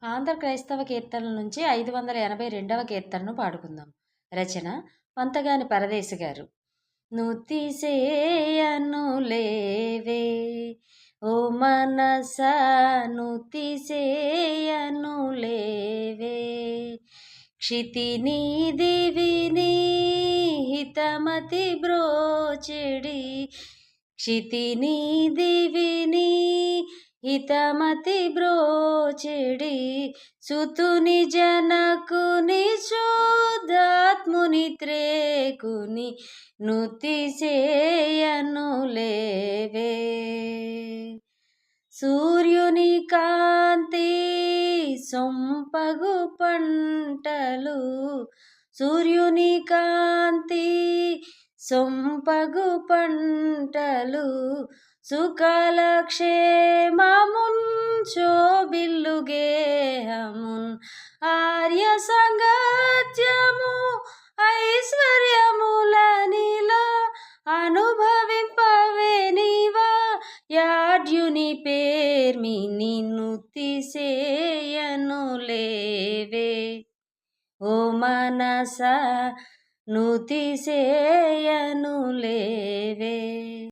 ఆంధ్ర క్రైస్తవ కీర్తనల నుంచి 582వ కీర్తనను పాడుకుందాం. రచన పంతగాని పరదేశి గారు. నుతిసేయను లేవే ఓ మనసా నుతిసేయను లేవే క్షితిని దివిని హితమతి బ్రోచెడి క్షితిని దివిని హితమతి బ్రోచెడి సుతుని జనకుని శుద్ధాత్ముని త్రేకుని నుతిసేయను లేవే సూర్యుని కాంతి సొంపగు పంటలు సూర్యుని కాంతి సొంపగు పంటలు సుఖల క్షేమమున్ శోభిల్లు గేహమున్ ఆర్య సంగత్యము ఐశ్వర్యములనిలా అనుభవింపవే నీవా యాడ్యుని పేర్మిని నుతిసేయను లేవే ఓ మనసా నుతిసేయను లేవే.